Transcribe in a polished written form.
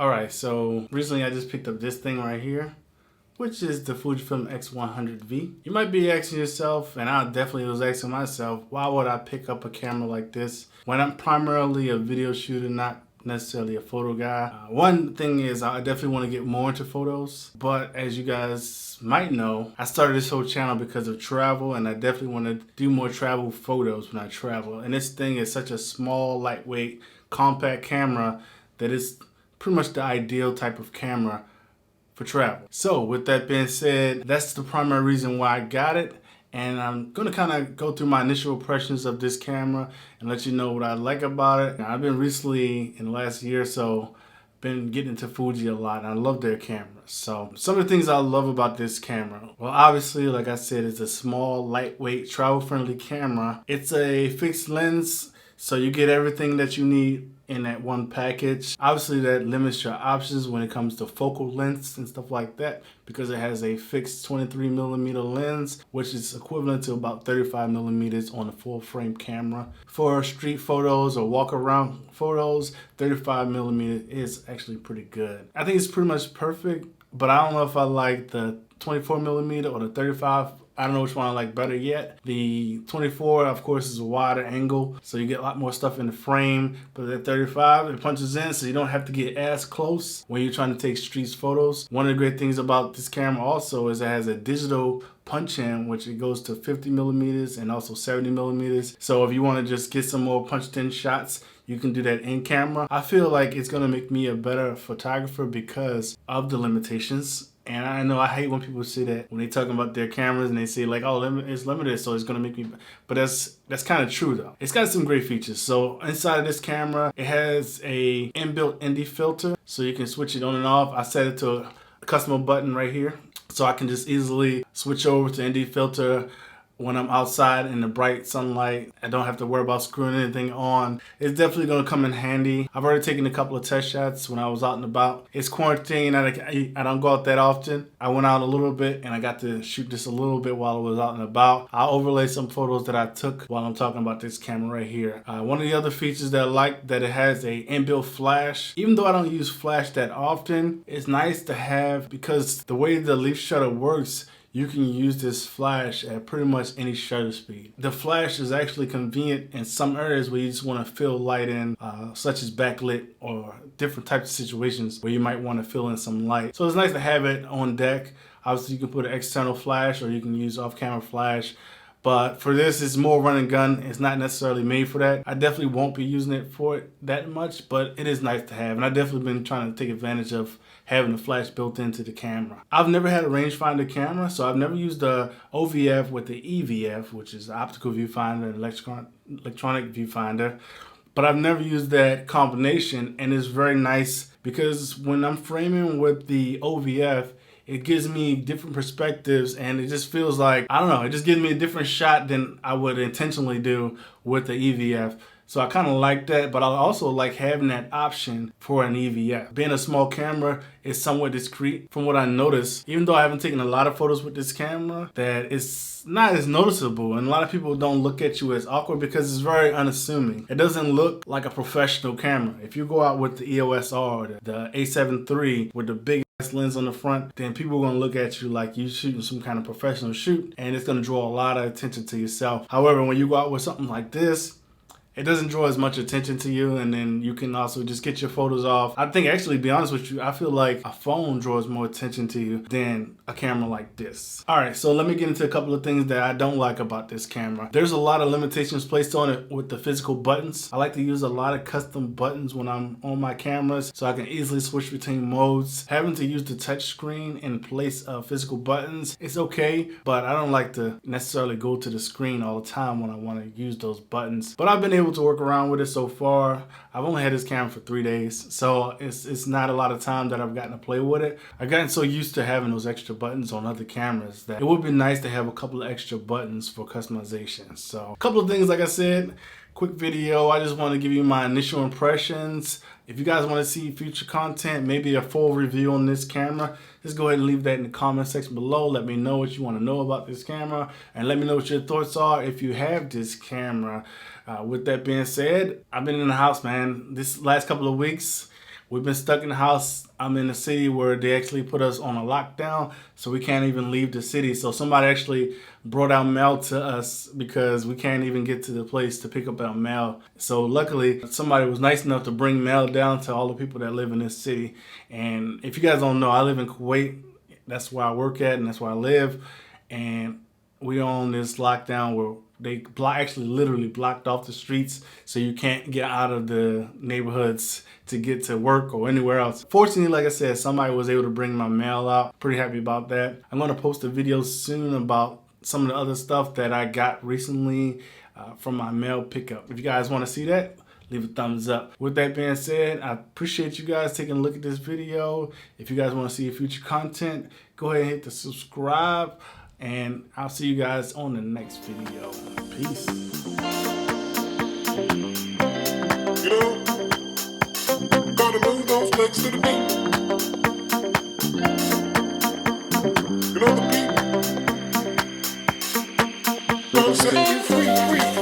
Alright, so recently I just picked up this thing right here, which is the Fujifilm X100V. You might be asking yourself, and I definitely was asking myself, why would I pick up a camera like this when I'm primarily a video shooter, not necessarily a photo guy? One thing is I definitely want to get more into photos, but as you guys might know, I started this whole channel because of travel, and I definitely want to do more travel photos when I travel. And this thing is such a small, lightweight, compact camera that it's pretty much the ideal type of camera for travel. So with that being said, that's the primary reason why I got it. And I'm going to kind of go through my initial impressions of this camera and let you know what I like about it. Now, I've been recently, in the last year or so, been getting into Fuji a lot, and I love their cameras. So some of the things I love about this camera, well, obviously, like I said, it's a small, lightweight, travel-friendly camera. It's a fixed lens, so you get everything that you need in that one package. Obviously, that limits your options when it comes to focal lengths and stuff like that, because it has a fixed 23mm lens, which is equivalent to about 35mm on a full frame camera. For street photos or walk around photos, 35mm is actually pretty good. I think it's pretty much perfect, but I don't know if I like the 24mm or the 35. I don't know which one I like better yet. The 24, of course, is a wider angle, so you get a lot more stuff in the frame. But the 35, it punches in, so you don't have to get as close when you're trying to take street photos. One of the great things about this camera also is it has a digital punch-in, which it goes to 50mm and also 70mm. So if you want to just get some more punched-in shots, you can do that in camera. I feel like it's going to make me a better photographer because of the limitations. And I know I hate when people say that when they talking about their cameras and they say like, oh, it's limited, so it's gonna make me. But that's kind of true though. It's got some great features. So inside of this camera, it has a inbuilt ND filter, so you can switch it on and off. I set it to a custom button right here, so I can just easily switch over to ND filter when I'm outside in the bright sunlight. I don't have to worry about screwing anything on. It's definitely going to come in handy. I've already taken a couple of test shots when I was out and about. It's quarantine. I don't go out that often. I went out a little bit and I got to shoot this a little bit while I was out and about. I'll overlay some photos that I took while I'm talking about this camera right here. One of the other features that I like, that it has a inbuilt flash. Even though I don't use flash that often, it's nice to have, because the way the leaf shutter works, you can use this flash at pretty much any shutter speed. The flash is actually convenient in some areas where you just want to fill light in, such as backlit or different types of situations where you might want to fill in some light. So it's nice to have it on deck. Obviously, you can put an external flash or you can use off-camera flash. But for this, it's more run and gun. It's not necessarily made for that. I definitely won't be using it for it that much, but it is nice to have. And I've definitely been trying to take advantage of having the flash built into the camera. I've never had a rangefinder camera, so I've never used the OVF with the EVF, which is the optical viewfinder, electronic viewfinder. But I've never used that combination, and it's very nice because when I'm framing with the OVF, it gives me different perspectives, and it just feels like, I don't know, it just gives me a different shot than I would intentionally do with the EVF. So I kind of like that, but I also like having that option for an EVF. Being a small camera is somewhat discreet from what I noticed. Even though I haven't taken a lot of photos with this camera, that it's not as noticeable, and a lot of people don't look at you as awkward because it's very unassuming. It doesn't look like a professional camera. If you go out with the EOS R, the A7 III with the big lens on the front, then people are going to look at you like you shooting some kind of professional shoot, and it's going to draw a lot of attention to yourself. However, when you go out with something like this, it doesn't draw as much attention to you, and then you can also just get your photos off. I think, actually, to be honest with you, I feel like a phone draws more attention to you than a camera like this. Alright, so let me get into a couple of things that I don't like about this camera. There's a lot of limitations placed on it with the physical buttons. I like to use a lot of custom buttons when I'm on my cameras, so I can easily switch between modes. Having to use the touch screen in place of physical buttons is okay, but I don't like to necessarily go to the screen all the time when I want to use those buttons. But I've been able to work around with it so far. I've only had this camera for 3 days, so it's not a lot of time that I've gotten to play with it. I've gotten so used to having those extra buttons on other cameras that it would be nice to have a couple of extra buttons for customization. So a couple of things, like I said, quick video. I just want to give you my initial impressions. If you guys want to see future content, maybe a full review on this camera, just go ahead and leave that in the comment section below. Let me know what you want to know about this camera, and let me know what your thoughts are if you have this camera. With that being said, I've been in the house, man. This last couple of weeks, We've been stuck in the house. I'm in a city where they actually put us on a lockdown, so we can't even leave the city. So somebody actually brought out mail to us because we can't even get to the place to pick up our mail. So luckily, somebody was nice enough to bring mail down to all the people that live in this city. And if you guys don't know, I live in Kuwait. That's where I work at and that's where I live. And we're on this lockdown where they actually literally blocked off the streets, so you can't get out of the neighborhoods to get to work or anywhere else. Fortunately, like I said, somebody was able to bring my mail out. Pretty happy about that. I'm going to post a video soon about some of the other stuff that I got recently from my mail pickup. If you guys want to see that, leave a thumbs up. With that being said, I appreciate you guys taking a look at this video. If you guys want to see future content, go ahead and hit the subscribe. And I'll see you guys on the next video. Peace. You know, gotta move those legs to the beat. You know the beat. Gonna set you free, free.